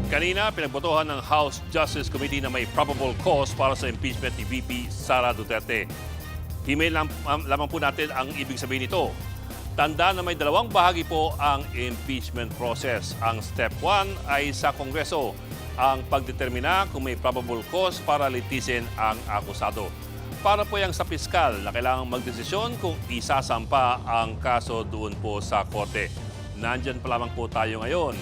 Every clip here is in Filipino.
Kanina, pinagbotohan ng House Justice Committee na may probable cause para sa impeachment ni VP Sara Duterte. Email lamang po natin ang ibig sabihin nito. Tanda na may dalawang bahagi po ang impeachment process. Ang step 1 ay sa Kongreso, ang pagdetermina kung may probable cause para litisin ang akusado. Para po yang sa piskal na kailangang magdesisyon kung isasampa ang kaso doon po sa korte. Nandyan pa lamang po tayo ngayon.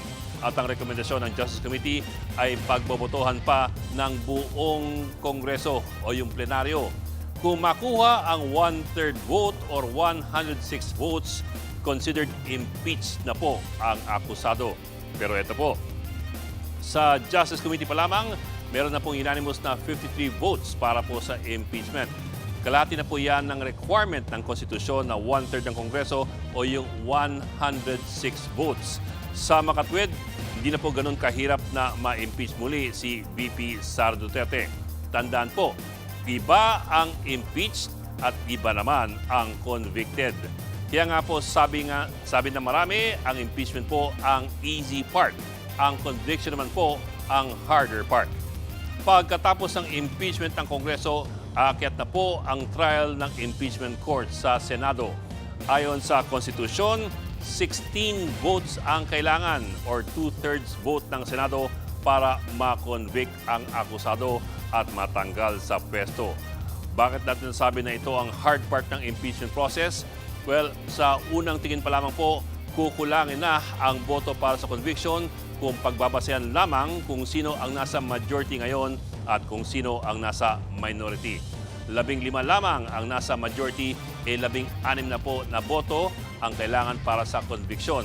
At ang rekomendasyon ng Justice Committee ay pagbobotohan pa ng buong Kongreso o yung plenaryo. Kung makuha ang 1/3 vote or 106 votes, considered impeached na po ang akusado. Pero ito po, sa Justice Committee pa lamang, meron na pong unanimous na 53 votes para po sa impeachment. Kalahati na po yan ng requirement ng konstitusyon na 1/3 ng Kongreso o yung 106 votes. Sa makatwid, hindi na po ganun kahirap na ma-impeach muli si VP Sara Duterte. Tandaan po, iba ang impeached at iba naman ang convicted. Kaya nga po sabi ng marami, ang impeachment po ang easy part. Ang conviction naman po ang harder part. Pagkatapos ng impeachment ng Kongreso, aakyat na po ang trial ng impeachment court sa Senado. Ayon sa konstitusyon, 16 votes ang kailangan or 2/3 vote ng Senado para ma-convict ang akusado at matanggal sa pwesto. Bakit natin sabi na ito ang hard part ng impeachment process? Well, sa unang tingin pa lamang po, kukulangin na ang boto para sa conviction kung pagbabasehan lamang kung sino ang nasa majority ngayon at kung sino ang nasa minority. 15 lamang ang nasa majority, 16 na po na boto ang kailangan para sa conviction.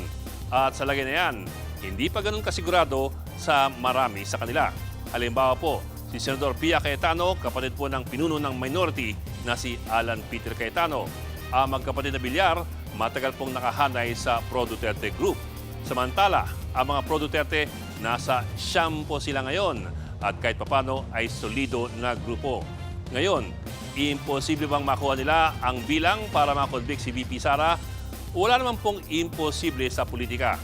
At sa lagay na yan, hindi pa ganun kasigurado sa marami sa kanila. Halimbawa po, si Senador Pia Cayetano, kapatid po ng pinuno ng minority na si Alan Peter Cayetano. Ang magkapatid na Villar, matagal pong nakahanay sa Pro-Duterte Group. Samantala, ang mga Pro-Duterte, nasa siyam po sila ngayon at kahit papano ay solido na grupo. Ngayon, imposible bang makuha nila ang bilang para makonvict si VP Sara? Wala naman pong imposible sa politika.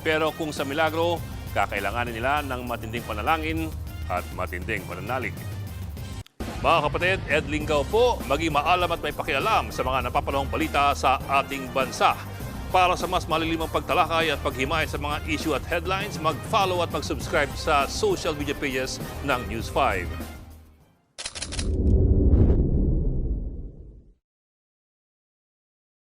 Pero kung sa milagro, kakailanganin nila ng matinding panalangin at matinding pananalig. Mga kapatid, Ed Lingaw po, maging maalam at may pakialam sa mga napapalawang balita sa ating bansa. Para sa mas malilimang pagtalakay at paghimay sa mga issue at headlines, mag-follow at mag-subscribe sa social media pages ng News 5.